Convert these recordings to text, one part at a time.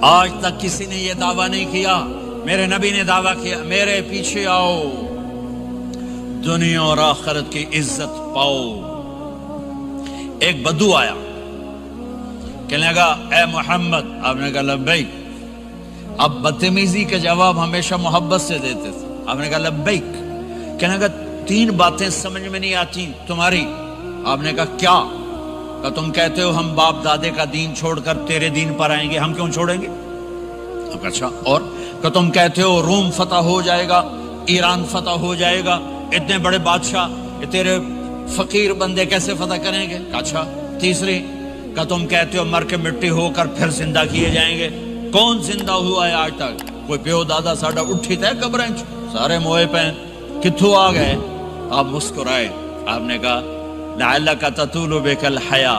آج تک کسی نے یہ دعویٰ نہیں کیا، میرے نبی نے دعویٰ کیا میرے پیچھے آؤ دنیا اور آخرت کی عزت پاؤ۔ ایک بدو آیا، کہنے لگا اے محمد، آپ نے کہا لبیک۔ اب بدتمیزی کا جواب ہمیشہ محبت سے دیتے تھے، آپ نے کہا لبیک۔ کہنے لگا 3 باتیں سمجھ میں نہیں آتی تمہاری۔ آپ نے کہا کیا؟ کہ تم کہتے ہو ہم باپ دادے کا دین چھوڑ کر تیرے دین پر آئیں گے، ہم کیوں چھوڑیں گے؟ اچھا، اور کہ تم کہتے ہو روم فتح ہو جائے گا، ایران فتح ہو جائے گا، اتنے بڑے بادشاہ کہ تیرے فقیر بندے کیسے فتح کریں گے؟ اچھا، تیسری کہ تم کہتے ہو مر کے مٹی ہو کر پھر زندہ کیے جائیں گے، کون زندہ ہوا ہے آج تک؟ کوئی پیو دادا ساڈا اٹھی تے قبریں سارے موئے پین کتھوں آ گئے؟ آپ مسکرائے، آپ نے کہا لعلک تطول بک الحیا،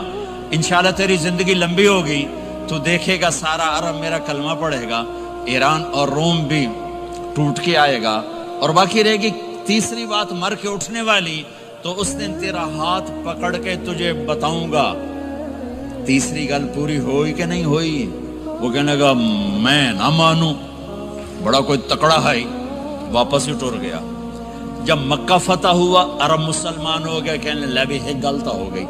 انشاءاللہ تیری زندگی لمبی ہوگی تو دیکھے گا سارا عرب میرا کلمہ پڑھے گا، ایران اور روم بھی ٹوٹ کے آئے گا، اور باقی رہے گی تیسری بات مر کے اٹھنے والی، تو اس دن تیرا ہاتھ پکڑ کے تجھے بتاؤں گا۔ تیسری گل پوری ہوئی کہ نہیں ہوئی؟ وہ کہنے لگا میں نہ مانوں، بڑا کوئی تکڑا ہے، واپس ہی ٹر گیا۔ جب مکہ فتح ہوا، عرب مسلمان ہو گئے، کہنے لگے ایک غلطی ہو گئی۔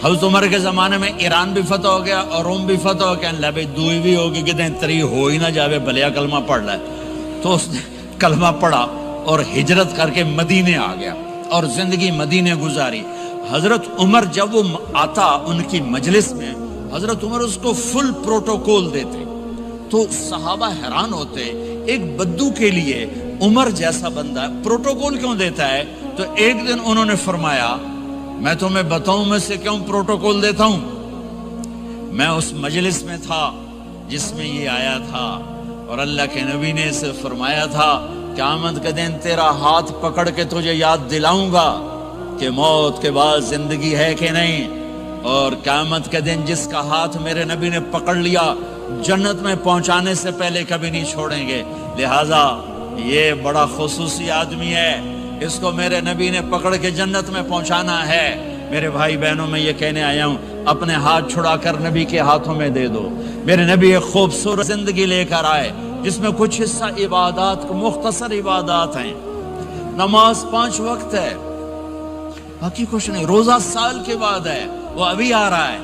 حضرت عمر کے زمانے میں ایران بھی فتح ہو گیا اور روم بھی فتح ہو گیا، کہنے لگے دوئی بھی ہوگی کہ دیں تری ہو ہی نہ جاوے، بھلیا کلمہ پڑھ لے۔ تو اس نے کلمہ پڑھا اور ہجرت کر کے مدینے آ گیا اور زندگی مدینے گزاری۔ حضرت عمر جب وہ آتا ان کی مجلس میں، حضرت عمر اس کو فل پروٹوکول دیتے، تو صحابہ حیران ہوتے، ایک بدو کے لیے عمر جیسا بندہ پروٹوکول کیوں دیتا ہے؟ تو ایک دن انہوں نے فرمایا میں تمہیں بتاؤں میں سے کیوں پروٹوکول دیتا ہوں؟ میں اس مجلس میں تھا جس میں یہ آیا تھا، اور اللہ کے نبی نے اسے فرمایا تھا قیامت کے دن تیرا ہاتھ پکڑ کے تجھے یاد دلاؤں گا کہ موت کے بعد زندگی ہے کہ نہیں، اور قیامت کے دن جس کا ہاتھ میرے نبی نے پکڑ لیا جنت میں پہنچانے سے پہلے کبھی نہیں چھوڑیں گے۔ لہٰذا یہ بڑا خصوصی آدمی ہے، اس کو میرے نبی نے پکڑ کے جنت میں پہنچانا ہے۔ میرے بھائی بہنوں میں یہ کہنے آیا ہوں، اپنے ہاتھ چھڑا کر نبی کے ہاتھوں میں دے دو۔ میرے نبی ایک خوبصورت زندگی لے کر آئے جس میں کچھ حصہ عبادات، مختصر عبادات ہیں، نماز 5 وقت ہے، باقی کچھ نہیں، روزہ سال کے بعد ہے، وہ ابھی آ رہا ہے۔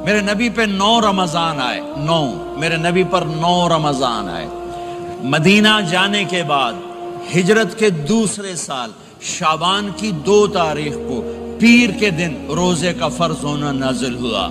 میرے نبی پہ 9 رمضان آئے، 9 میرے نبی پر 9 رمضان آئے۔ مدینہ جانے کے بعد ہجرت کے دوسرے سال شعبان کی 2 تاریخ کو پیر کے دن روزے کا فرض ہونا نازل ہوا،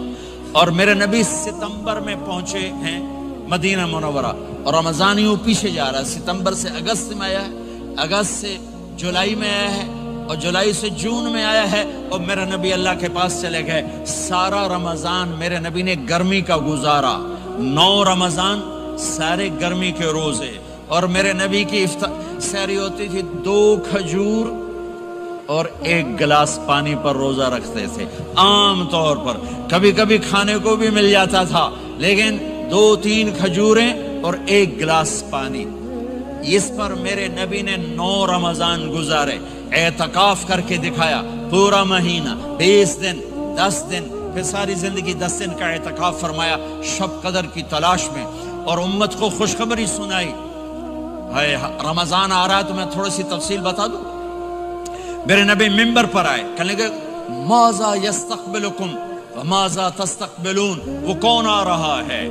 اور میرے نبی ستمبر میں پہنچے ہیں مدینہ منورہ، اور رمضان یوں پیچھے جا رہا ہے، ستمبر سے اگست میں آیا ہے، اگست سے جولائی میں آیا ہے، اور جولائی سے جون میں آیا ہے، اور میرے نبی اللہ کے پاس چلے گئے۔ سارا رمضان میرے نبی نے گرمی کا گزارا، 9 رمضان سارے گرمی کے روزے، اور میرے نبی کی سحری ہوتی تھی 2 کھجور اور 1 گلاس پانی پر روزہ رکھتے تھے عام طور پر، کبھی کبھی کھانے کو بھی مل جاتا تھا، لیکن 2-3 کھجوریں اور 1 گلاس پانی، اس پر میرے نبی نے 9 رمضان گزارے، اعتکاف کر کے دکھایا، پورا مہینہ 20 دن 10 دن، پھر ساری زندگی 10 دن کا اعتکاف فرمایا شب قدر کی تلاش میں، اور امت کو خوشخبری سنائی۔ رمضان آ رہا ہے تو میں تھوڑی سی تفصیل بتا دوں۔ میرے نبی منبر پر آئے، کہنے لگے ماذا یستقبلکم وماذا تستقبلون، وہ کون آ رہا ہے؟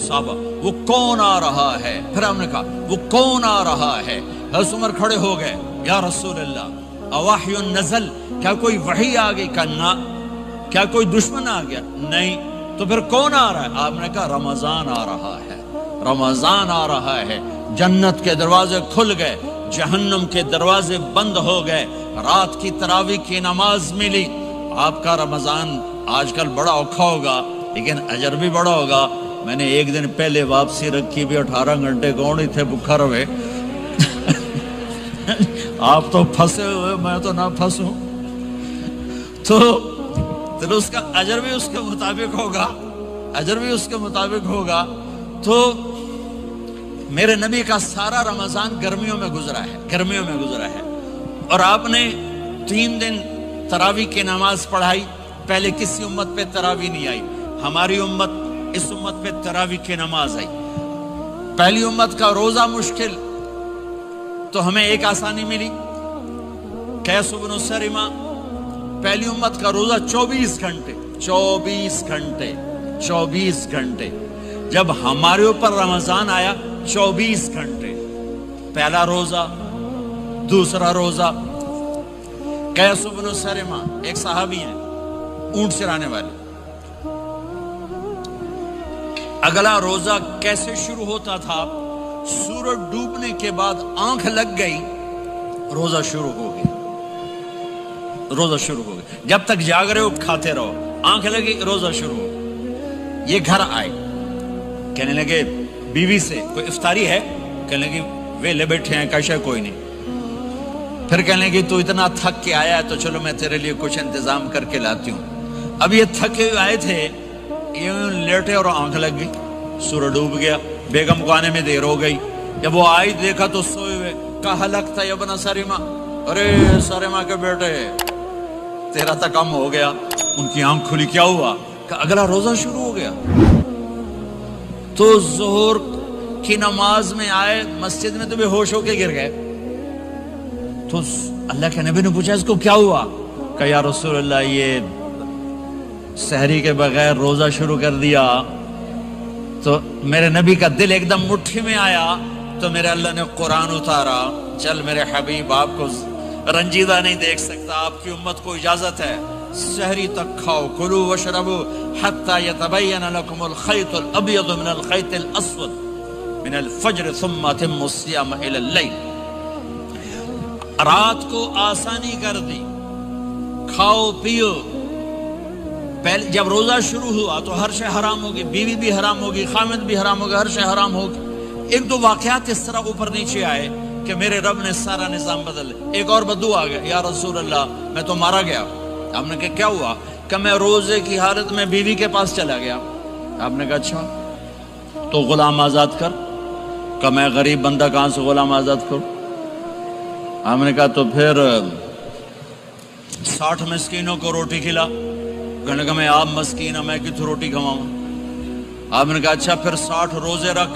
صحابہ وہ کون آ رہا ہے؟ پھر ہم نے کہا وہ کون آ رہا ہے؟ حضرت عمر کھڑے ہو گئے، یا رسول اللہ اوحی نزل، کیا کوئی وحی آ گئی؟ کہا نہ۔ کیا کوئی دشمن آ گیا؟ نہیں۔ تو پھر کون آ رہا ہے؟ آپ نے کہا رمضان آ رہا ہے، رمضان آ رہا ہے۔ جنت کے دروازے کھل گئے، جہنم کے دروازے بند ہو گئے، رات کی تراویح کی نماز ملی۔ آپ کا رمضان آج کل بڑا اوکھا ہوگا لیکن اجر بھی بڑا ہوگا۔ میں نے ایک دن پہلے واپسی رکھی بھی 18 گھنٹے کون ہی تھے بکھا رہے آپ تو پھنسے ہوئے، میں تو نہ پھنسوں، تو اس کا اجر بھی اس کے مطابق ہوگا، اجر بھی اس کے مطابق ہوگا۔ تو میرے نبی کا سارا رمضان گرمیوں میں گزرا ہے، گرمیوں میں گزرا ہے، اور آپ نے 3 دن تراویح کی نماز پڑھائی۔ پہلے کسی امت پہ تراویح نہیں آئی، ہماری امت، اس امت پہ تراویح کی نماز آئی۔ پہلی امت کا روزہ مشکل تو ہمیں ایک آسانی ملی، قیس بن سرمہ، پہلی امت کا روزہ 24 گھنٹے 24 گھنٹے 24 گھنٹے، جب ہمارے اوپر رمضان آیا 24 گھنٹے، پہلا روزہ دوسرا روزہ۔ قیس بن سرمہ ایک صحابی ہیں، اونٹ چرانے والے، اگلا روزہ کیسے شروع ہوتا تھا؟ سورج ڈوبنے کے بعد آنکھ لگ گئی، روزہ شروع ہو گیا، روزہ شروع ہو گیا، جب تک جاگ رہے ہو کھاتے رہو، آنکھ لگی روزہ شروع ہو گیا۔ یہ گھر آئے، کہنے لگے بیوی سے کوئی افطاری ہے؟ کہنے لگے ویلے بیٹھے ہیں، کیسا کوئی نہیں۔ پھر کہنے لگے تو اتنا تھک کے آیا ہے تو چلو میں تیرے لیے کچھ انتظام کر کے لاتی ہوں۔ اب یہ تھکے ہوئے آئے تھے، یہ لیٹے اور آنکھ لگ گئی، سورج ڈوب گیا، بیگم کو آنے میں دیر ہو گئی۔ جب وہ آئی دیکھا تو سوئے ہوئے، کہا لگتا ہے ابن سرمہ، ارے سرمہ کے بیٹے تیرا تو کم ہو گیا۔ ان کی آنکھ کھلی، کیا ہوا؟ کہ اگلا روزہ شروع ہو گیا۔ تو ظہر کی نماز میں آئے، مسجد میں تو بے ہوش ہو کے گر گئے۔ تو اللہ کے نبی نے پوچھا اس کو کیا ہوا؟ کہ یا رسول اللہ یہ سحری کے بغیر روزہ شروع کر دیا۔ تو میرے نبی کا دل ایک دم مٹھی میں آیا، تو میرے اللہ نے قرآن اتارا، چل میرے حبیب آپ کو رنجیدہ نہیں دیکھ سکتا، آپ کی امت کو اجازت ہے، سحری تک کھاؤ، کلوا واشربوا حتی یتبین لکم الخیط الابیض من الخیط الاسود من الفجر ثم اتموا الصیام الی اللیل۔ رات کو آسانی کر دی، کھاؤ پیو۔ پہلے جب روزہ شروع ہوا تو ہر شے حرام ہوگی، بیوی بھی حرام ہوگی، خامد بھی حرام ہوگا، ہر شے حرام ہوگی۔ ایک دو واقعات اس طرح اوپر نیچے آئے کہ میرے رب نے سارا نظام بدل۔ ایک اور بدو آ گیا، یا رسول اللہ میں تو مارا گیا۔ آپ نے کہا کیا ہوا؟ کہ میں روزے کی حالت میں بیوی کے پاس چلا گیا۔ آپ نے کہا اچھا تو غلام آزاد کر۔ کہ میں غریب بندہ کہاں سے غلام آزاد کروں؟ آپ نے کہا تو پھر 60 مسکینوں کو روٹی کھلا۔ کہنے لگا میں آپ مسکین ہوں، میں کتوں روٹی کھواؤں؟ آپ نے کہا اچھا پھر 60 روزے رکھ۔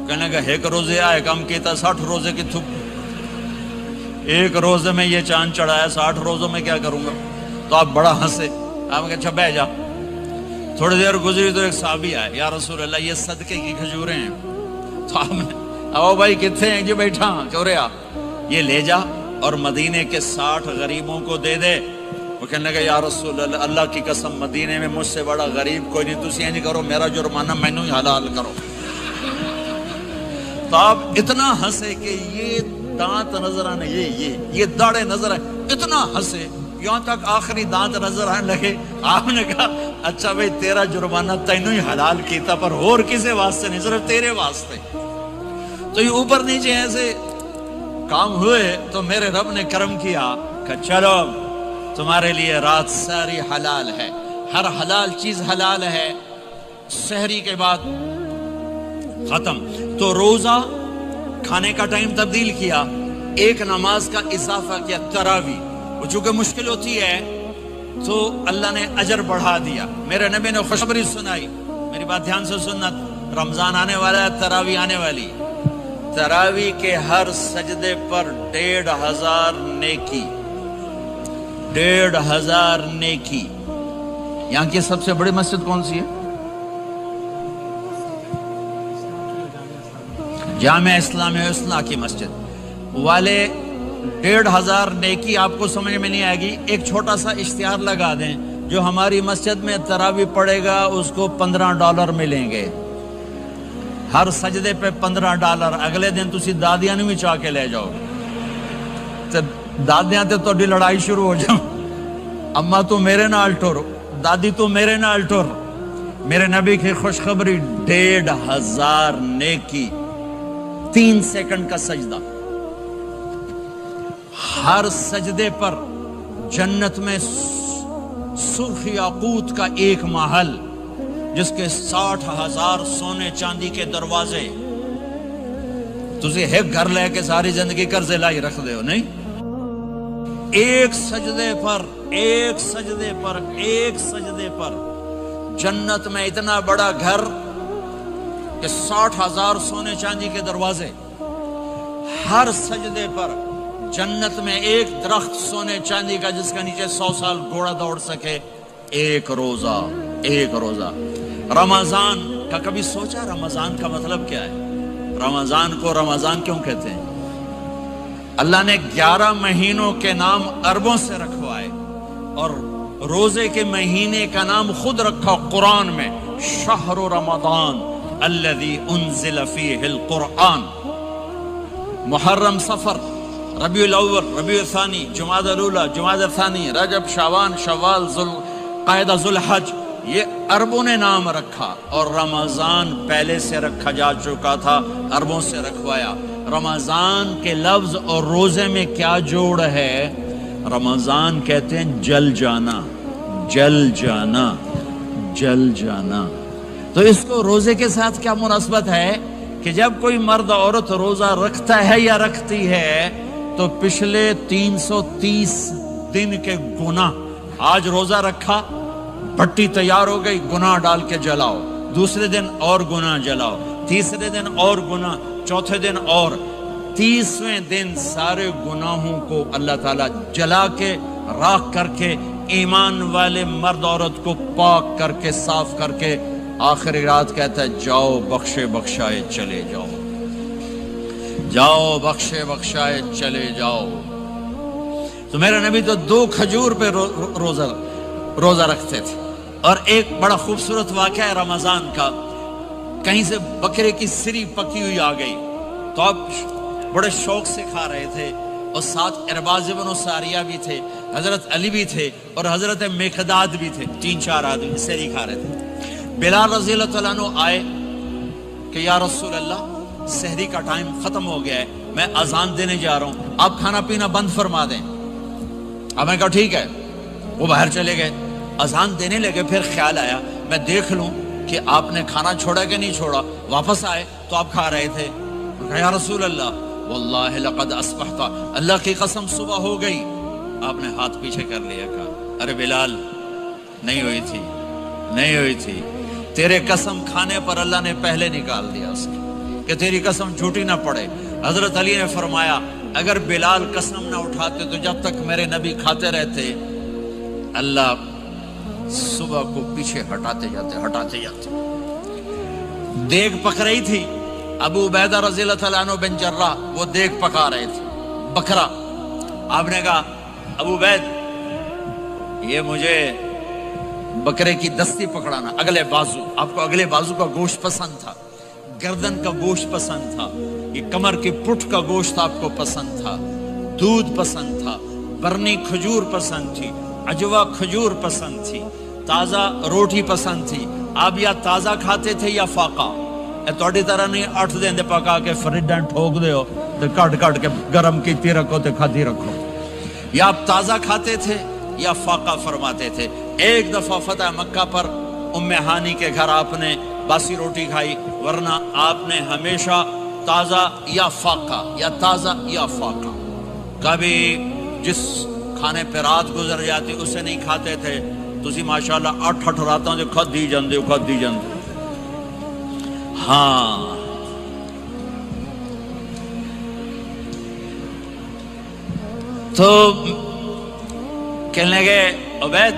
کہنے لگا ایک روزے آئے کم کیتا، 60 روزے کی تھپ، ایک روزے میں یہ چاند چڑھایا، 60 روزوں میں کیا کروں گا؟ تو آپ بڑا ہنسے۔ آپ نے کہا اچھا بہ جا۔ تھوڑی دیر گزری تو ایک صحابی آئے، یا رسول اللہ یہ صدقے کی کھجوریں ہیں۔ تو آپ نے او بھائی کتنے ہیں؟ جو بیٹھا کیوں رہا، یہ لے جا اور مدینے کے 60 غریبوں کو دے دے۔ وہ کہنے لگا یا رسول اللہ اللہ کی قسم مدینے میں مجھ سے بڑا غریب کوئی نہیں، تسی نہیں کرو، میرا جرمانہ مینوں ہی حلال کرو۔ تو آپ اتنا ہنسے کہ یہ دانت نظر آنے، یہ داڑے نظر آئے، اتنا ہنسے یہاں تک آخری دانت نظر آنے لگے۔ آپ نے کہا اچھا بھائی تیرا جرمانہ تینوں ہی حلال کیتا، پر اور کسے واسطے نہیں، صرف تیرے واسطے۔ تو یہ اوپر نیچے ایسے کام ہوئے تو میرے رب نے کرم کیا کہ چلو تمہارے لیے رات ساری حلال ہے، ہر حلال چیز حلال ہے۔ سحری کے بعد ختم۔ تو روزہ کھانے کا ٹائم تبدیل کیا، ایک نماز کا اضافہ کیا، تراویح، وہ چونکہ مشکل ہوتی ہے تو اللہ نے اجر بڑھا دیا۔ میرے نبی نے خوشخبری سنائی، میری بات دھیان سے سننا، رمضان آنے والا ہے، تراویح آنے والی۔ تراویح کے ہر سجدے پر 1500 نیکی، 1500 نیکی۔ یہاں کی سب سے بڑی مسجد کون سی ہے؟ جامع اسلامیہ حسنہ کی مسجد والے 1500 نیکی آپ کو سمجھ میں نہیں آئے گی۔ ایک چھوٹا سا اشتہار لگا دیں، جو ہماری مسجد میں تراویح پڑے گا اس کو $15 ملیں گے، ہر سجدے پہ $15۔ اگلے دن تسی دادیاں نہیں چاہ کے لے جاؤ، دادیاں تے تھوڑی لڑائی شروع ہو جاؤ، اما تو میرے نال ٹر، دادی تو میرے نال ٹر۔ میرے نبی کی خوشخبری 1500 نیکی، 3 سیکنڈ کا سجدہ، ہر سجدے پر جنت میں سرخ یاقوت کا ایک محل جس کے 60,000 سونے چاندی کے دروازے۔ تسی ایک گھر لے کے ساری زندگی قرضے لائی رکھ دے ہو نہیں؟ ایک سجدے پر، ایک سجدے پر، ایک سجدے پر جنت میں اتنا بڑا گھر کہ 60,000 سونے چاندی کے دروازے، ہر سجدے پر جنت میں ایک درخت سونے چاندی کا جس کا نیچے 100 سال گھوڑا دوڑ سکے، ایک روزہ، ایک روزہ۔ رمضان کا کبھی سوچا رمضان کا مطلب کیا ہے؟ رمضان کو رمضان کیوں کہتے ہیں؟ اللہ نے 11 مہینوں کے نام عربوں سے رکھوائے اور روزے کے مہینے کا نام خود رکھا قرآن میں، شہر رمضان الذی انزل فیہ القرآن۔ محرم، صفر، ربیع الاول، ربیع الثانی، جمادی الاولی، جمادی الثانی، رجب، شعبان، شوال، قاعدہ، ذوالحج، یہ عربوں نے نام رکھا، اور رمضان پہلے سے رکھا جا چکا تھا، عربوں سے رکھوایا۔ رمضان کے لفظ اور روزے میں کیا جوڑ ہے؟ رمضان کہتے ہیں جل جانا، جل جانا، جل جانا۔ تو اس کو روزے کے ساتھ کیا مناسبت ہے کہ جب کوئی مرد عورت روزہ رکھتا ہے یا رکھتی ہے تو پچھلے 330 دن کے گناہ، آج روزہ رکھا، بھٹی تیار ہو گئی، گناہ ڈال کے جلاؤ، دوسرے دن اور گناہ جلاؤ، تیسرے دن اور گناہ، چوتھے دن اور، 30ویں دن سارے گناہوں کو اللہ تعالیٰ جلا کے، راکھ کر کے، ایمان والے مرد عورت کو پاک کر کے، صاف کر کے، آخری رات کہتا ہے جاؤ بخشے بخشائے چلے جاؤ، جاؤ بخشے بخشائے چلے جاؤ۔ تو میرا نبی تو 2 کھجور پہ روزہ رکھتے تھے۔ اور ایک بڑا خوبصورت واقعہ ہے رمضان کا، کہیں سے بکرے کی سری پکی ہوئی آ گئی تو آپ بڑے شوق سے کھا رہے تھے، اور ساتھ ارباز بن ساریہ بھی تھے، حضرت علی بھی تھے، اور حضرت مقداد بھی تھے، 3-4 آدمی سری کھا رہے تھے۔ بلال رضی اللہ عنہ آئے کہ یا رسول اللہ سحری کا ٹائم ختم ہو گیا ہے، میں اذان دینے جا رہا ہوں، آپ کھانا پینا بند فرما دیں۔ اب میں کہا ٹھیک ہے، وہ باہر چلے گئے، اذان دینے لگے، پھر خیال آیا میں دیکھ لوں کہ آپ نے کھانا چھوڑا کہ نہیں چھوڑا، واپس آئے تو آپ کھا رہے تھے۔ کہا یا رسول اللہ واللہ لقد اصبحت، اللہ کی قسم صبح ہو گئی۔ آپ نے ہاتھ پیچھے کر لیا، کہا ارے بلال نہیں ہوئی تھی، نہیں ہوئی تھی، تیرے قسم کھانے پر اللہ نے پہلے نکال دیا اس کی کہ تیری قسم جھوٹی نہ پڑے۔ حضرت علی نے فرمایا اگر بلال قسم نہ اٹھاتے تو جب تک میرے نبی کھاتے رہتے اللہ صبح کو پیچھے ہٹاتے جاتے۔ دیگ پک رہی تھی، ابو عبیدہ رضی اللہ تعالیٰ عنہ بن جراح وہ دیگ پکا رہے تھے، بکرا۔ آپ نے کہا ابو عبید یہ مجھے بکرے کی دستی پکڑانا، اگلے بازو، آپ کو اگلے بازو کا گوشت پسند تھا، گردن کا گوشت پسند تھا، یہ کمر کی پٹھ کا گوشت آپ کو پسند تھا، دودھ پسند تھا، برنی کھجور پسند تھی، عجوا کھجور پسند تھی، تازہ روٹی پسند تھی۔ آپ یا تازہ کھاتے تھے یا فاقہ، توڑی طرح نہیں 8 دن دے پکا کے فریڈاں ٹھوک دے ہو تو کٹ کے گرم کیتی رکھو تو کھاتی رکھو، یا آپ تازہ کھاتے تھے یا فاقہ فرماتے تھے۔ ایک دفعہ فتح مکہ پر ام ہانی کے گھر آپ نے باسی روٹی کھائی، ورنہ آپ نے ہمیشہ تازہ یا فاقہ، یا تازہ یا فاقہ، کبھی جس کھانے پہ رات گزر جاتی اسے نہیں کھاتے تھے۔ تسی ماشاءاللہ 8 راتاں جو کھدی جاندے ہو۔ ہاں تو کہنے لگے عبید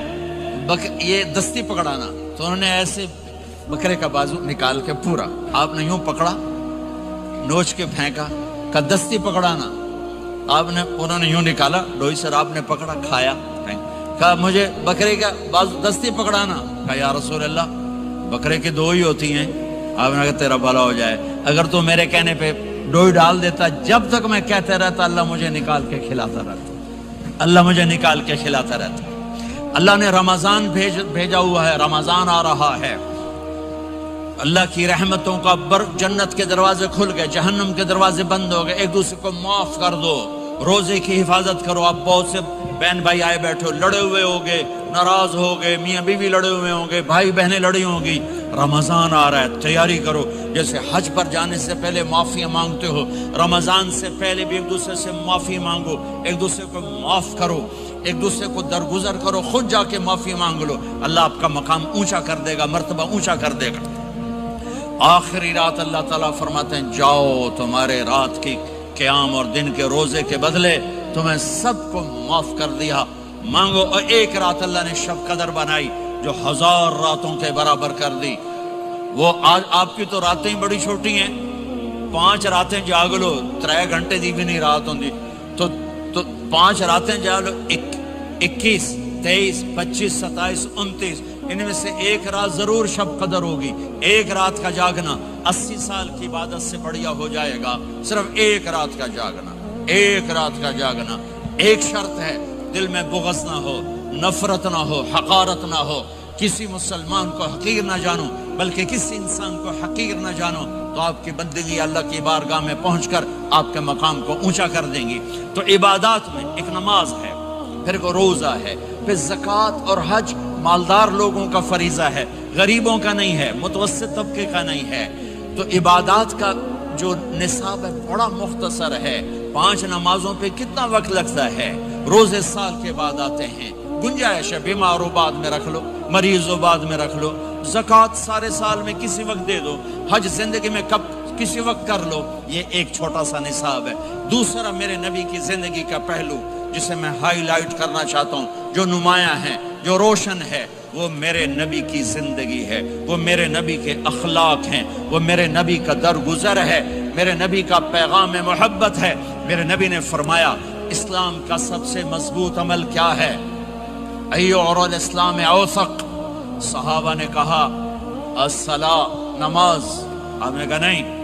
یہ دستی پکڑانا، تو انہوں نے ایسے بکرے کا بازو نکال کے پورا آپ نے یوں پکڑا، نوچ کے پھینکا، کہ دستی پکڑانا، انہوں نے یوں نکالا ڈوئی سر، آپ نے پکڑا، کھایا، کہا مجھے بکرے کا بازو دستی پکڑانا۔ کہا یا رسول اللہ بکرے کی 2 ہی ہوتی ہیں۔ آپ نے کہا تیرا بھلا ہو جائے، اگر تو میرے کہنے پہ ڈوئی ڈال دیتا، جب تک میں کہتے رہتا اللہ مجھے نکال کے کھلاتا رہتا، اللہ مجھے نکال کے کھلاتا رہتا۔ اللہ نے رمضان بھیجا ہوا ہے، رمضان آ رہا ہے، اللہ کی رحمتوں کا جنت کے دروازے کھل گئے، جہنم کے دروازے بند ہو گئے، ایک دوسرے کو معاف کر دو، روزے کی حفاظت کرو۔ آپ بہت سے بہن بھائی آئے بیٹھے ہو، لڑے ہوئے ہوگے، ناراض ہو گئے، میاں بیوی لڑے ہوئے ہوں گے، بھائی بہنیں لڑی ہوں گی، رمضان آ رہا ہے، تیاری کرو۔ جیسے حج پر جانے سے پہلے معافیاں مانگتے ہو، رمضان سے پہلے بھی ایک دوسرے سے معافی مانگو، ایک دوسرے کو معاف کرو، ایک دوسرے کو درگزر کرو، خود جا کے معافی مانگ لو، اللہ آپ کا مقام اونچا کر دے گا، مرتبہ اونچا کر دے گا۔ آخری رات اللہ تعالیٰ فرماتے ہیں جاؤ تمہارے رات کی قیام اور دن کے روزے کے بدلے تمہیں سب کو معاف کر دیا، مانگو۔ اور ایک رات اللہ نے شب قدر بنائی جو 1000 راتوں کے برابر کر دی۔ وہ آج آپ کی تو راتیں ہی بڑی چھوٹی ہیں، 5 راتیں جاگ لو 3 گھنٹے دی بھی نہیں رات ہوندی، تو 5 راتیں جاگ لو 21 23 25 27 29، ان میں سے ایک رات ضرور شب قدر ہوگی۔ ایک رات کا جاگنا 80 سال کی عبادت سے بڑھیا ہو جائے گا، صرف ایک رات کا جاگنا، ایک رات کا جاگنا۔ ایک شرط ہے، دل میں بغض نہ ہو، نفرت نہ ہو، حقارت نہ ہو، کسی مسلمان کو حقیر نہ جانو بلکہ کسی انسان کو حقیر نہ جانو، تو آپ کی بندگی اللہ کی بارگاہ میں پہنچ کر آپ کے مقام کو اونچا کر دیں گی۔ تو عبادات میں ایک نماز ہے، پھر کو روزہ ہے، پھر زکوٰۃ اور حج مالدار لوگوں کا فریضہ ہے، غریبوں کا نہیں ہے، متوسط طبقے کا نہیں ہے۔ تو عبادات کا جو نصاب ہے بڑا مختصر ہے۔ 5 نمازوں پہ کتنا وقت لگتا ہے؟ روزے سال کے بعد آتے ہیں، گنجائش ہے، بیمار ہو بعد میں رکھ لو، مریض ہو بعد میں رکھ لو، زکوٰۃ سارے سال میں کسی وقت دے دو، حج زندگی میں کب کسی وقت کر لو۔ یہ ایک چھوٹا سا نصاب ہے۔ دوسرا میرے نبی کی زندگی کا پہلو جسے میں ہائی لائٹ کرنا چاہتا ہوں، جو نمایاں ہے، جو روشن ہے، وہ میرے نبی کی زندگی ہے، وہ میرے نبی کے اخلاق ہیں، وہ میرے نبی کا درگزر ہے، میرے نبی کا پیغام محبت ہے۔ میرے نبی نے فرمایا اسلام کا سب سے مضبوط عمل کیا ہے؟ ایو اور الاسلام اوثق۔ صحابہ نے کہا الصلاۃ، نماز، آپ نے کہا نہیں۔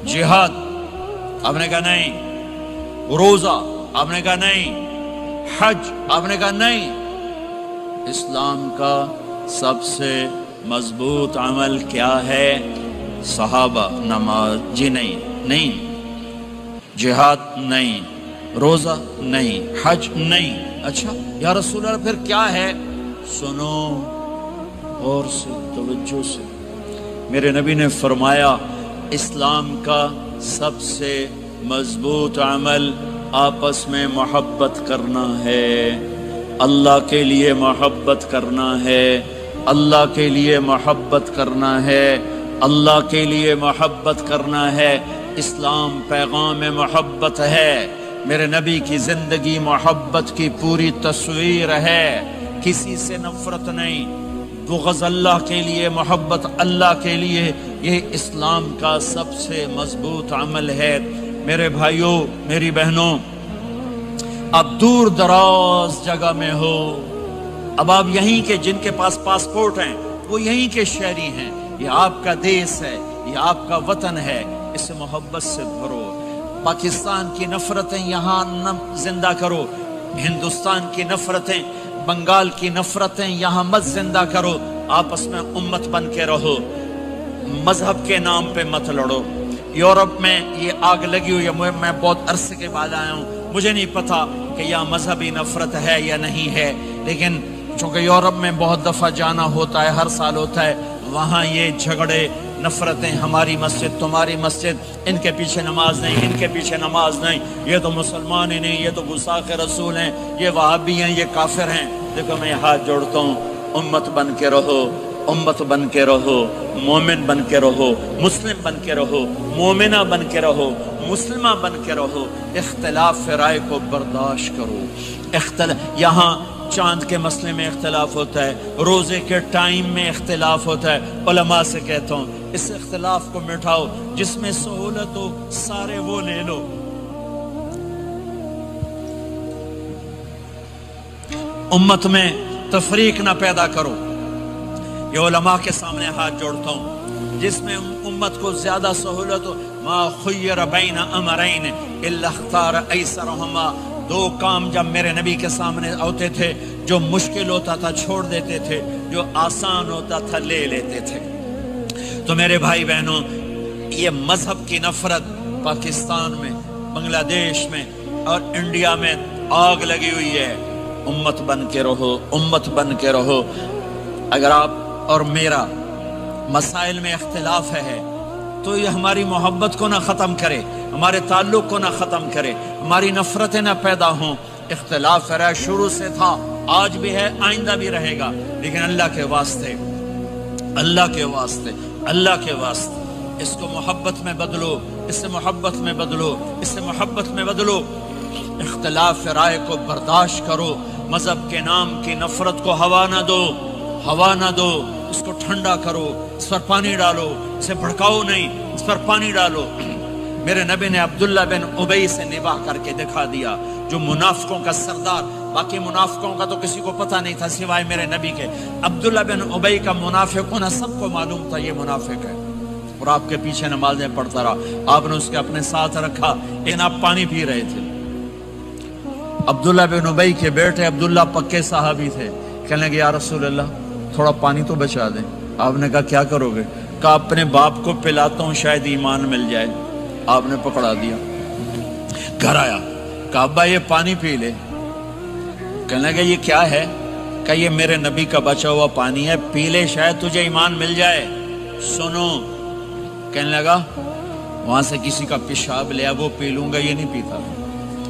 جہاد، آپ نے کہا نہیں۔ روزہ، آپ نے کہا نہیں۔ حج، آپ نے کہا نہیں۔ اسلام کا سب سے مضبوط عمل کیا ہے؟ صحابہ، نماز، جی نہیں۔ جہاد نہیں، روزہ نہیں، حج نہیں۔ اچھا یا رسول اللہ پھر کیا ہے؟ سنو اور سے توجہ سے، میرے نبی نے فرمایا اسلام کا سب سے مضبوط عمل آپس میں محبت کرنا ہے، اللہ کے لیے محبت کرنا ہے، اللہ کے لیے محبت کرنا ہے، اللہ کے لیے محبت کرنا ہے۔ اسلام پیغام محبت ہے، میرے نبی کی زندگی محبت کی پوری تصویر ہے، کسی سے نفرت نہیں، بغض اللہ کے لیے، محبت اللہ کے لیے، یہ اسلام کا سب سے مضبوط عمل ہے۔ میرے بھائیوں، میری بہنوں، اب دور دراز جگہ میں ہو، اب آپ یہیں کے، جن کے پاس پاسپورٹ ہیں وہ یہیں کے شہری ہیں، یہ آپ کا دیس ہے، یہ آپ کا وطن ہے، اسے محبت سے بھرو۔ پاکستان کی نفرتیں یہاں نہ زندہ کرو، ہندوستان کی نفرتیں، بنگال کی نفرتیں یہاں مت زندہ کرو، آپس میں امت بن کے رہو، مذہب کے نام پہ مت لڑو۔ یورپ میں یہ آگ لگی ہوئی ہے، میں بہت عرصے کے بعد آیا ہوں، مجھے نہیں پتا کہ یہاں مذہبی نفرت ہے یا نہیں ہے، لیکن چونکہ یورپ میں بہت دفعہ جانا ہوتا ہے، ہر سال ہوتا ہے، وہاں یہ جھگڑے، نفرتیں، ہماری مسجد، تمہاری مسجد، ان کے پیچھے نماز نہیں، ان کے پیچھے نماز نہیں، یہ تو مسلمان ہی نہیں، یہ تو گستاخ رسول ہیں، یہ وہابی ہیں، یہ کافر ہیں۔ دیکھو میں ہاتھ جوڑتا ہوں، امت بن کے رہو، امت بن کے رہو، مومن بن کے رہو، مسلم بن کے رہو، مومنہ بن کے رہو، مسلمہ بن کے رہو، اختلاف رائے کو برداشت کرو۔ یہاں چاند کے مسئلے میں اختلاف ہوتا ہے، روزے کے ٹائم میں اختلاف ہوتا ہے، علماء سے کہتا ہوں اس اختلاف کو مٹھاؤ، جس میں سہولت ہو سارے وہ لے لو۔ امت میں تفریق نہ پیدا کرو، یہ علماء کے سامنے ہاتھ جوڑتا ہوں، جس میں امت کو زیادہ سہولت ہو، ما خیر بین امرین الا اختار ایسرہما، 2 کام جب میرے نبی کے سامنے ہوتے تھے، جو مشکل ہوتا تھا چھوڑ دیتے تھے، جو آسان ہوتا تھا لے لیتے تھے۔ تو میرے بھائی بہنوں، یہ مذہب کی نفرت پاکستان میں، بنگلہ دیش میں اور انڈیا میں آگ لگی ہوئی ہے۔ امت بن کے رہو، امت بن کے رہو۔ اگر آپ اور میرا مسائل میں اختلاف ہے تو یہ ہماری محبت کو نہ ختم کرے، ہمارے تعلق کو نہ ختم کرے، ہماری نفرتیں نہ پیدا ہوں۔ اختلاف رائے شروع سے تھا، آج بھی ہے، آئندہ بھی رہے گا، لیکن اللہ کے واسطے، اللہ کے واسطے اللہ کے واسطے اس کو محبت میں بدلو، اس سے محبت میں بدلو، اس سے محبت میں بدلو۔ اختلاف رائے کو برداشت کرو، مذہب کے نام کی نفرت کو ہوا نہ دو، ہوا نہ دو، اس کو ٹھنڈا کرو، اس پر پانی ڈالو، اسے بھڑکاؤ نہیں، اس پر پانی ڈالو۔ میرے نبی نے عبداللہ بن ابی سے نباہ کر کے دکھا دیا، جو منافقوں کا سردار، باقی منافقوں کا تو کسی کو پتہ نہیں تھا سوائے میرے نبی کے، عبداللہ بن ابی کا منافق ہونا سب کو معلوم تھا، یہ منافق ہے، اور آپ کے پیچھے نمازیں پڑھتا رہا، آپ نے اس کے اپنے ساتھ رکھا، لیکن آپ پانی پی رہے تھے۔ عبداللہ بن ابی کے بیٹے عبداللہ پکے صحابی تھے، کہنے لگے یا رسول اللہ تھوڑا پانی تو بچا دیں۔ آپ نے کہا کیا کرو گے؟ کہا اپنے باپ کو پلاتا ہوں شاید ایمان مل جائے۔ آپ نے پکڑا دیا، گھر آیا، کہا ابا یہ پانی پی لے۔ کہنے لگے یہ کیا ہے؟ کہا یہ میرے نبی کا بچا ہوا پانی ہے، پی لے شاید تجھے ایمان مل جائے۔ سنو، کہنے لگا وہاں سے کسی کا پیشاب لیا وہ پی لوں گا، یہ نہیں پیتا۔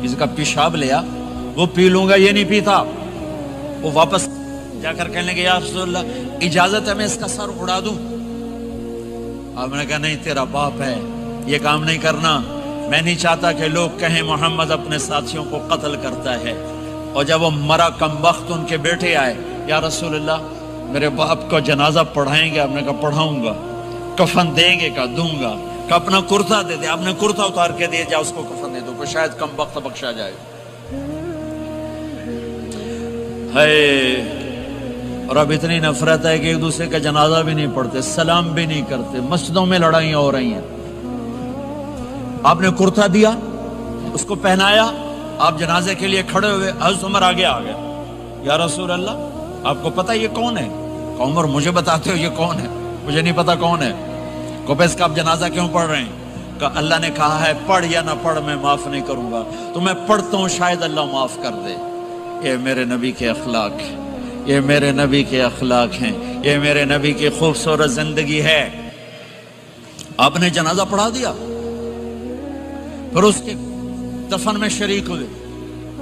کسی کا پیشاب لیا وہ پی لوں گا، یہ نہیں پیتا۔ وہ واپس جا کر کہنے لگے یا رسول اللہ اجازت ہے میں اس کا سر اڑا دوں؟ آپ نے کہا نہیں، تیرا باپ ہے، یہ کام نہیں کرنا۔ میں نہیں چاہتا کہ لوگ کہیں محمد اپنے ساتھیوں کو قتل کرتا ہے۔ اور جب وہ مرا کم وقت ان کے بیٹے آئے، یا رسول اللہ میرے باپ کو جنازہ پڑھائیں گے؟ آپ نے کہا پڑھاؤں گا۔ کفن دیں گے؟ کہا دوں گا۔ کہ اپنا کرتا دے دے۔ آپ نے کرتا اتار کے دیا، جا اس کو کفن دے دو، کہ شاید کم وقت بخشا جائے۔ اور اب اتنی نفرت ہے کہ ایک دوسرے کا جنازہ بھی نہیں پڑھتے، سلام بھی نہیں کرتے، مسجدوں میں لڑائیاں ہو رہی ہیں۔ آپ نے کرتا دیا، اس کو پہنایا، آپ جنازے کے لیے کھڑے ہوئے، حضرت عمر آگے آ گیا، یا رسول اللہ آپ کو پتہ یہ کون ہے؟ کہ عمر مجھے بتاتے ہو یہ کون ہے؟ مجھے نہیں پتا کون ہے۔ کو اس کا آپ جنازہ کیوں پڑھ رہے ہیں؟ کہ اللہ نے کہا ہے پڑھ یا نہ پڑھ میں معاف نہیں کروں گا، تو میں پڑھتا ہوں شاید اللہ معاف کر دے۔ یہ میرے نبی کے اخلاق ہیں، یہ میرے نبی کے اخلاق ہیں، یہ میرے نبی کی خوبصورت زندگی ہے۔ آپ نے جنازہ پڑھا دیا، پھر اس کے دفن میں شریک ہوئے۔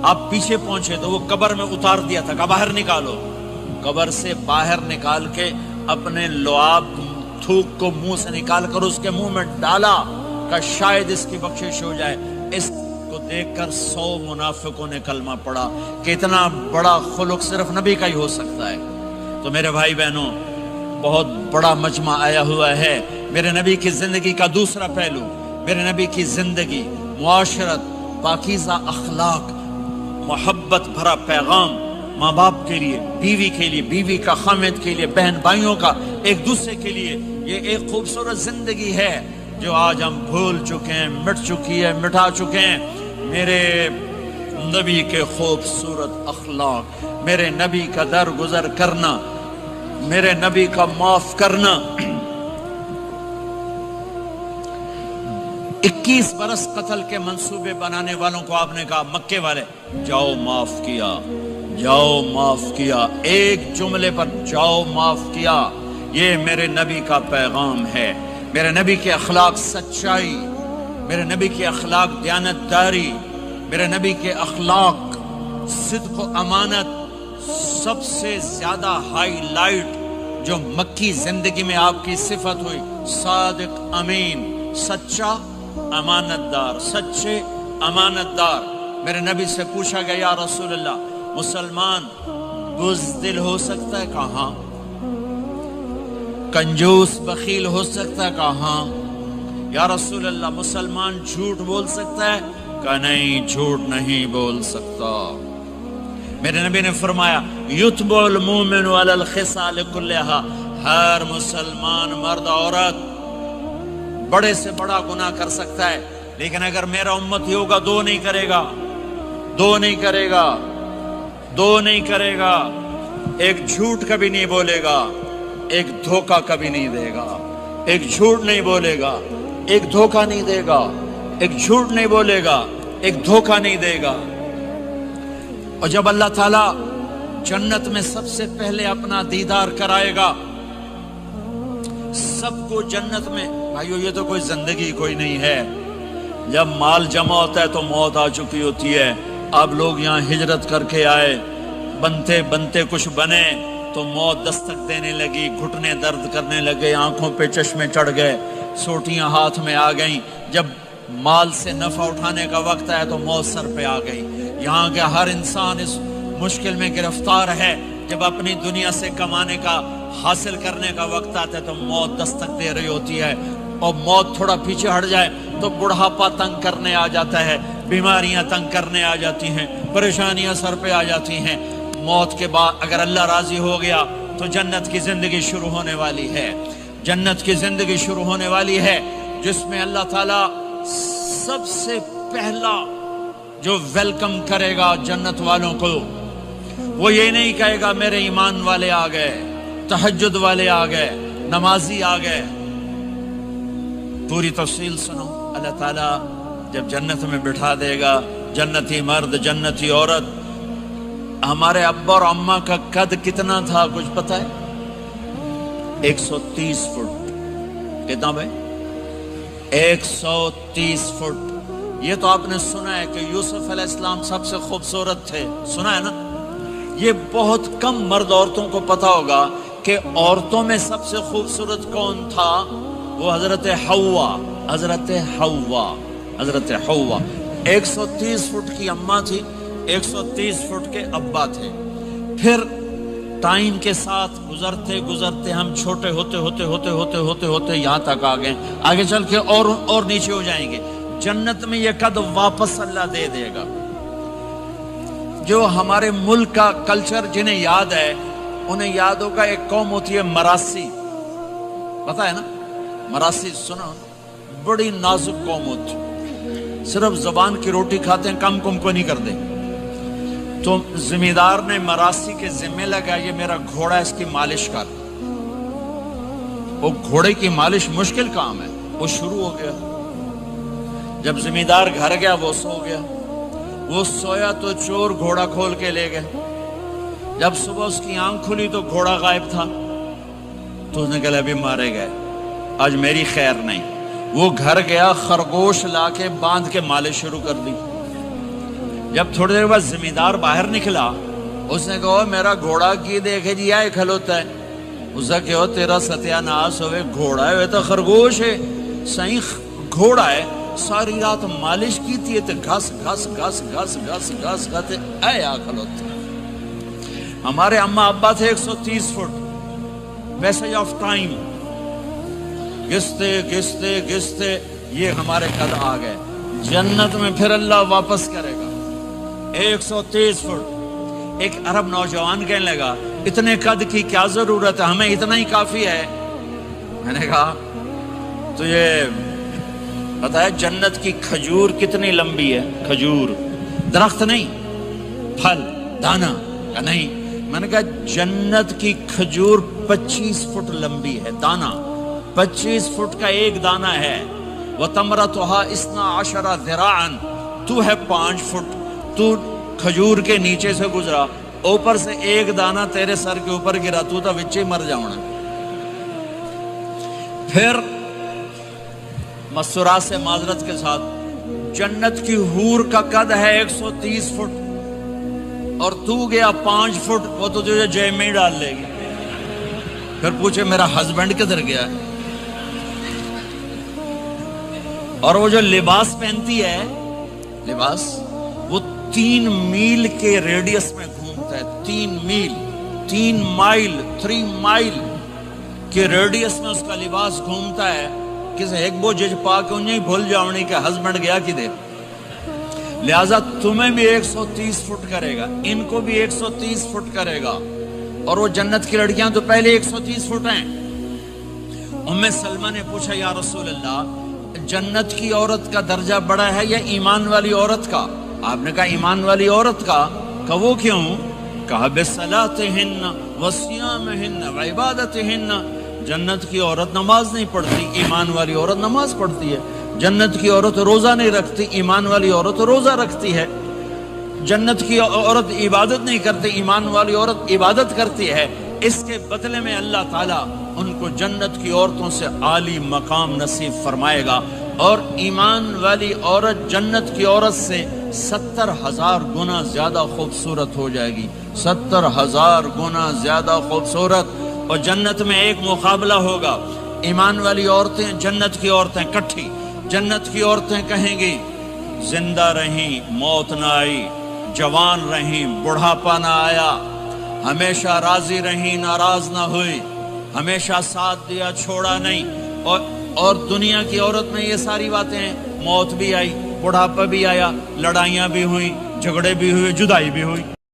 آپ پیچھے پہنچے تو وہ قبر میں اتار دیا تھا، کہ باہر نکالو۔ قبر سے باہر نکال کے اپنے لعاب تھوک کو منہ سے نکال کر اس کے منہ میں ڈالا کہ شاید اس کی بخشش ہو جائے۔ اس کو دیکھ کر 100 منافقوں نے کلمہ پڑھا کہ اتنا بڑا خلق صرف نبی کا ہی ہو سکتا ہے۔ تو میرے بھائی بہنوں، بہت بڑا مجمع آیا ہوا ہے۔ میرے نبی کی زندگی کا دوسرا پہلو، میرے نبی کی زندگی، معاشرت، پاکیزہ اخلاق، محبت بھرا پیغام، ماں باپ کے لیے، بیوی کے لیے، بیوی کا خامد کے لیے، بہن بھائیوں کا ایک دوسرے کے لیے، یہ ایک خوبصورت زندگی ہے جو آج ہم بھول چکے ہیں، مٹ چکی ہے، مٹا چکے ہیں۔ میرے نبی کے خوبصورت اخلاق، میرے نبی کا درگزر کرنا، میرے نبی کا معاف کرنا۔ 21 برس قتل کے منصوبے بنانے والوں کو آپ نے کہا مکے والے جاؤ معاف کیا، جاؤ معاف کیا، ایک جملے پر جاؤ معاف کیا۔ یہ میرے نبی کا پیغام ہے۔ میرے نبی کے اخلاق سچائی، میرے نبی کے اخلاق دیانتداری، میرے نبی کے اخلاق صدق و امانت۔ سب سے زیادہ ہائی لائٹ جو مکی زندگی میں آپ کی صفت ہوئی، صادق امین، سچا امانت دار، سچے امانت دار۔ میرے نبی سے پوچھا گیا یا رسول اللہ مسلمان بزدل ہو سکتا ہے؟ کہاں؟ کنجوس بخیل ہو سکتا ہے؟ کہاں؟ یا رسول اللہ مسلمان جھوٹ بول سکتا ہے؟ کہ نہیں، جھوٹ نہیں بول سکتا۔ میرے نبی نے فرمایا یتبع المومن علی الخصال کلھا، ہر مسلمان مرد عورت بڑے سے بڑا گناہ کر سکتا ہے، لیکن اگر میرا امتی ہوگا دو نہیں کرے گا، دو نہیں کرے گا، دو نہیں کرے گا۔ ایک جھوٹ کبھی نہیں بولے گا، ایک دھوکہ کبھی نہیں دے گا۔ ایک جھوٹ نہیں بولے گا، ایک دھوکہ نہیں دے گا، ایک جھوٹ نہیں بولے گا، ایک دھوکہ نہیں دے گا۔ اور جب اللہ تعالیٰ جنت میں سب سے پہلے اپنا دیدار کرائے گا سب کو جنت میں، بھائیو یہ تو کوئی زندگی کوئی نہیں ہے۔ جب مال جمع ہوتا ہے تو موت آ چکی ہوتی ہے۔ اب لوگ یہاں ہجرت کر کے آئے، بنتے بنتے کچھ بنے، تو موت دستک دینے لگی، گھٹنے درد کرنے لگے، آنکھوں پہ چشمے چڑھ گئے، سوٹیاں ہاتھ میں آ گئیں۔ جب مال سے نفع اٹھانے کا وقت آیا تو موت سر پہ آ گئی۔ یہاں کے ہر انسان اس مشکل میں گرفتار ہے، جب اپنی دنیا سے کمانے کا، حاصل کرنے کا وقت آتا ہے تو موت دستک دے رہی ہوتی ہے، اور موت تھوڑا پیچھے ہٹ جائے تو بڑھاپا تنگ کرنے آ جاتا ہے، بیماریاں تنگ کرنے آ جاتی ہیں، پریشانیاں سر پہ آ جاتی ہیں۔ موت کے بعد اگر اللہ راضی ہو گیا تو جنت کی زندگی شروع ہونے والی ہے، جنت کی زندگی شروع ہونے والی ہے، جس میں اللہ تعالیٰ سب سے پہلا جو ویلکم کرے گا جنت والوں کو، وہ یہ نہیں کہے گا میرے ایمان والے آ گئے، تہجد والے آ گئے، نمازی آ گئے۔ پوری تفصیل سنو۔ اللہ تعالیٰ جب جنت میں بٹھا دے گا، جنتی مرد، جنتی عورت۔ ہمارے ابا اور اماں کا قد کتنا تھا کچھ پتہ ہے؟ 130 فٹ۔ کتنا بھائی؟ 130 فٹ۔ یہ تو آپ نے سنا ہے کہ یوسف علیہ السلام سب سے خوبصورت تھے، سنا ہے نا؟ یہ بہت کم مرد عورتوں کو پتا ہوگا کہ عورتوں میں سب سے خوبصورت کون تھا؟ وہ حضرت حوا، حضرت حوا، حضرت حوا۔ 130 فٹ کی اماں تھی، 130 فٹ کے ابا تھے۔ پھر ٹائم کے ساتھ گزرتے گزرتے ہم چھوٹے ہوتے ہوتے ہوتے ہوتے ہوتے ہوتے یہاں تک آ گئے، آگے چل کے اور نیچے ہو جائیں گے۔ جنت میں یہ قد واپس اللہ دے دے گا۔ جو ہمارے ملک کا کلچر جنہیں یاد ہے انہیں یاد ہوگا، ایک قوم ہوتی ہے مراسی، پتا ہے نا؟ مراسی سنا؟ بڑی نازک قوم ہوتی، صرف زبان کی روٹی کھاتے ہیں، کم کو نہیں کرتے۔ تو زمیندار نے مراسی کے ذمہ لگا، یہ میرا گھوڑا، اس کی مالش کر۔ وہ گھوڑے کی مالش مشکل کام ہے، وہ شروع ہو گیا۔ جب زمیندار گھر گیا وہ سو گیا، وہ سویا تو چور گھوڑا کھول کے لے گئے۔ جب صبح اس کی آنکھ کھلی تو گھوڑا غائب تھا، تو اس نے کہا ابھی مارے گئے، آج میری خیر نہیں۔ وہ گھر گیا، خرگوش لا کے باندھ کے مالش شروع کر دی۔ جب تھوڑی دیر بعد زمیندار باہر نکلا، اس نے کہا میرا گھوڑا کی دیکھے جی آئے کھلوتا ہے۔ اس نے کہا تیرا ستیہ ناس ہوئے، گھوڑا ہے تو خرگوش ہے، صحیح گھوڑا ہے، ساری رات مالش کی تھی تو گھس گھس گھس گھس گھس گھس گھس اے آ کھلوتا۔ ہمارے اماں ابا تھے 130 فٹ، میسج آف ٹائم، گستے گستے گستے یہ ہمارے قد آ گئے۔ جنت میں پھر اللہ واپس کرے گا 130 فٹ۔ ایک عرب نوجوان کہنے لگا اتنے قد کی کیا ضرورت ہے، ہمیں اتنا ہی کافی ہے۔ میں نے کہا تو یہ پتہ ہے جنت کی کھجور کتنی لمبی ہے؟ کھجور درخت نہیں، پھل دانا یا نہیں؟ میں نے کہا جنت کی کھجور 25 فٹ لمبی ہے، دانا 25 فٹ کا ایک دانا ہے۔ وَتَمْرَتُهَا 12 ذِرَاعًا، تو ہے 5 فٹ، تو کھجور کے نیچے سے گزرا، اوپر سے ایک دانا تیرے سر کے اوپر گرا، تو تا وچے مر جاؤنا۔ پھر مسورات سے معذرت کے ساتھ، جنت کی حور کا قد ہے 130 فٹ اور تو گیا 5 فٹ، وہ تو تجھے جیب میں ہی ڈال لے گی۔ پھر پوچھے میرا ہسبینڈ کدھر گیا ہے؟ اور وہ جو لباس پہنتی ہے، لباس وہ 3 میل کے ریڈیس میں گھومتا ہے، 3 میل، 3 مائل کے ریڈیس میں اس کا لباس گھومتا ہے۔ کسی ایک بو جج پا کے انہیں بھول جاؤنی کہ ہسبینڈ گیا کدھر۔ لہٰذا تمہیں بھی 130 فٹ کرے گا، ان کو بھی 130 فٹ کرے گا، اور وہ جنت کی لڑکیاں تو پہلے 130 فٹ ہیں۔ ام سلمہ نے پوچھا یا رسول اللہ، جنت کی عورت کا درجہ بڑا ہے یا ایمان والی عورت کا؟ آپ نے کہا ایمان والی عورت کا۔ کہا وہ کیوں؟ کہا بِصَلَاتِهِنَّ وَصِيَامِهِنَّ وَعِبَادَتِهِنَّ، جنت کی عورت نماز نہیں پڑھتی، ایمان والی عورت نماز پڑھتی ہے۔ جنت کی عورت روزہ نہیں رکھتی، ایمان والی عورت روزہ رکھتی ہے۔ جنت کی عورت عبادت نہیں کرتی، ایمان والی عورت عبادت کرتی ہے۔ اس کے بدلے میں اللہ تعالیٰ ان کو جنت کی عورتوں سے عالی مقام نصیب فرمائے گا۔ اور ایمان والی عورت جنت کی عورت سے 70,000 گنا زیادہ خوبصورت ہو جائے گی، 70,000 گنا زیادہ خوبصورت۔ اور جنت میں ایک مقابلہ ہوگا، ایمان والی عورتیں، جنت کی عورتیں کٹھی، جنت کی عورتیں کہیں گی زندہ رہیں، موت نہ آئی، جوان رہیں، بڑھاپا نہ آیا، ہمیشہ راضی رہیں، ناراض نہ ہوئی، ہمیشہ ساتھ دیا، چھوڑا نہیں۔ اور دنیا کی عورت میں یہ ساری باتیں ہیں، موت بھی آئی، بڑھاپا بھی آیا، لڑائیاں بھی ہوئیں، جھگڑے بھی ہوئے، جدائی بھی ہوئی۔